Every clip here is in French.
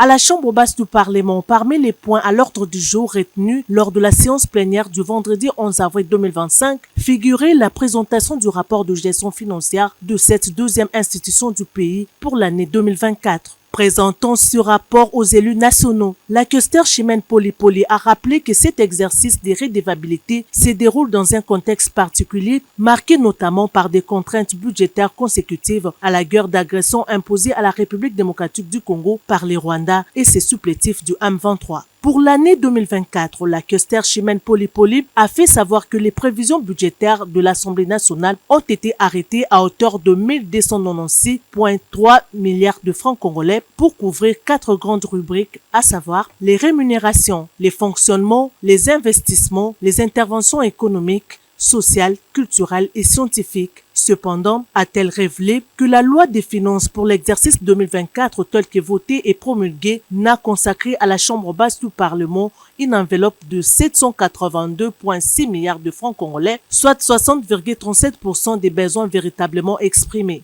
À la Chambre basse du Parlement, parmi les points à l'ordre du jour retenus lors de la séance plénière du vendredi 11 avril 2025, figurait la présentation du rapport de gestion financière de cette deuxième institution du pays pour l'année 2024. Présentant ce rapport aux élus nationaux, la questeur Chimène Polypoli a rappelé que cet exercice de redevabilité se déroule dans un contexte particulier, marqué notamment par des contraintes budgétaires consécutives à la guerre d'agression imposée à la République démocratique du Congo par les Rwandais et ses supplétifs du M23. Pour l'année 2024, la questeur Chimène Polypoli a fait savoir que les prévisions budgétaires de l'Assemblée nationale ont été arrêtées à hauteur de 1296,3 milliards de francs congolais pour couvrir 4 grandes rubriques, à savoir les rémunérations, les fonctionnements, les investissements, les interventions économiques, sociales, culturelles et scientifiques. Cependant, a-t-elle révélé que la loi des finances pour l'exercice 2024 telle que votée et promulguée n'a consacré à la Chambre basse du Parlement une enveloppe de 782,6 milliards de francs congolais, soit 60,37% des besoins véritablement exprimés.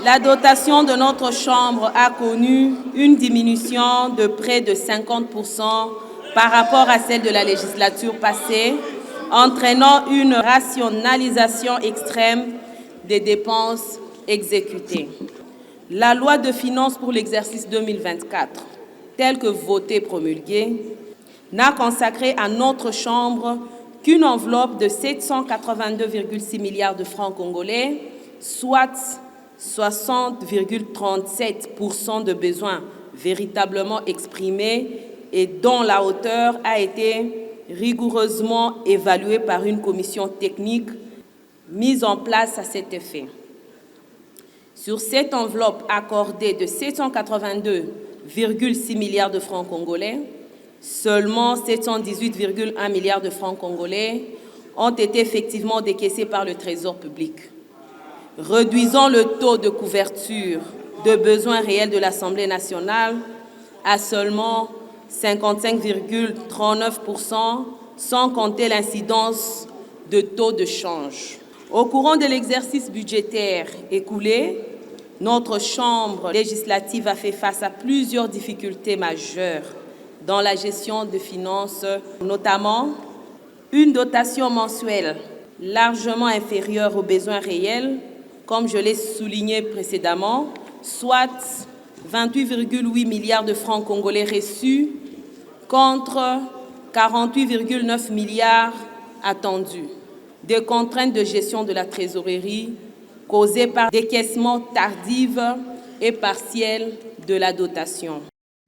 La dotation de notre Chambre a connu une diminution de près de 50% par rapport à celle de la législature passée, entraînant une rationalisation extrême des dépenses exécutées. La loi de finances pour l'exercice 2024, telle que votée et promulguée, n'a consacré à notre Chambre qu'une enveloppe de 782,6 milliards de francs congolais, soit 60,37% de besoins véritablement exprimés et dont la hauteur a été rigoureusement évaluée par une commission technique mise en place à cet effet. Sur cette enveloppe accordée de 782,6 milliards de francs congolais, seulement 718,1 milliards de francs congolais ont été effectivement décaissés par le Trésor public, réduisant le taux de couverture de besoins réels de l'Assemblée nationale à seulement 55,39%, sans compter l'incidence de taux de change. Au courant de l'exercice budgétaire écoulé, notre Chambre législative a fait face à plusieurs difficultés majeures dans la gestion des finances, notamment une dotation mensuelle largement inférieure aux besoins réels, comme je l'ai souligné précédemment, soit 28,8 milliards de francs congolais reçus contre 48,9 milliards attendus. Des contraintes de gestion de la trésorerie causées par décaissement tardif et partiel de la dotation.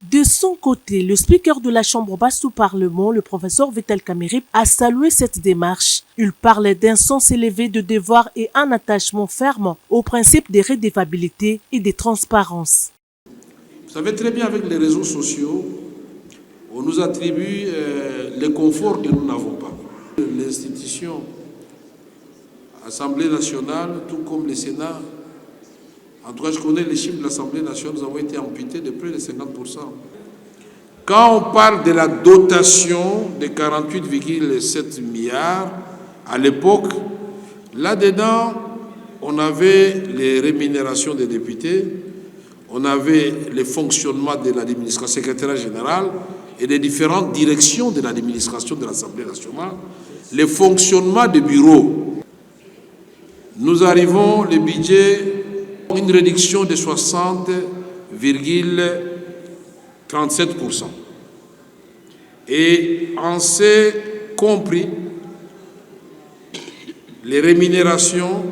De son côté, le speaker de la Chambre basse du Parlement, le professeur Vital Kamerhe, a salué cette démarche. Il parlait d'un sens élevé de devoir et un attachement ferme aux principes de redevabilité et de transparence. Vous savez très bien, avec les réseaux sociaux, on nous attribue le confort que nous n'avons pas. L'institution, Assemblée nationale, tout comme le Sénat, en tout cas je connais les chiffres de l'Assemblée nationale, nous avons été amputés de près de 50%. Quand on parle de la dotation de 48,7 milliards, à l'époque, là-dedans, on avait les rémunérations des députés, on avait le fonctionnement de l'administration secrétaire générale et des différentes directions de l'administration de l'Assemblée nationale, le fonctionnement des bureaux. Nous arrivons, le budget, une réduction de 60,37%. Et on s'est compris les rémunérations,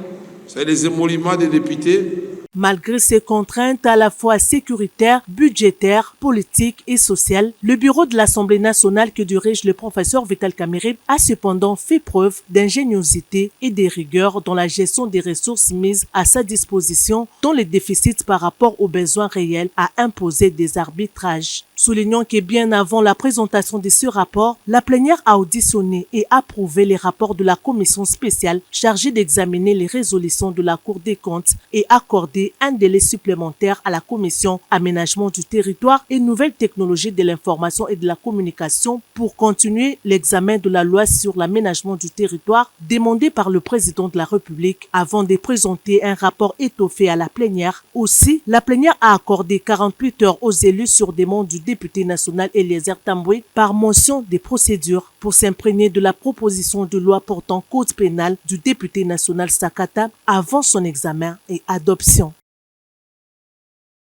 c'est les émoluments des députés. Malgré ces contraintes à la fois sécuritaires, budgétaires, politiques et sociales, le bureau de l'Assemblée nationale que dirige le professeur Vital Kamerhe a cependant fait preuve d'ingéniosité et de rigueur dans la gestion des ressources mises à sa disposition, dont les déficits par rapport aux besoins réels a imposé des arbitrages. Soulignant que bien avant la présentation de ce rapport, la plénière a auditionné et approuvé les rapports de la commission spéciale chargée d'examiner les résolutions de la Cour des comptes et accordé un délai supplémentaire à la commission aménagement du territoire et nouvelles technologies de l'information et de la communication pour continuer l'examen de la loi sur l'aménagement du territoire demandé par le président de la République avant de présenter un rapport étoffé à la plénière. Aussi, la plénière a accordé 48 heures aux élus sur demande du député national Eliezer Tambwe par motion des procédures pour s'imprégner de la proposition de loi portant code pénal du député national Sakata avant son examen et adoption.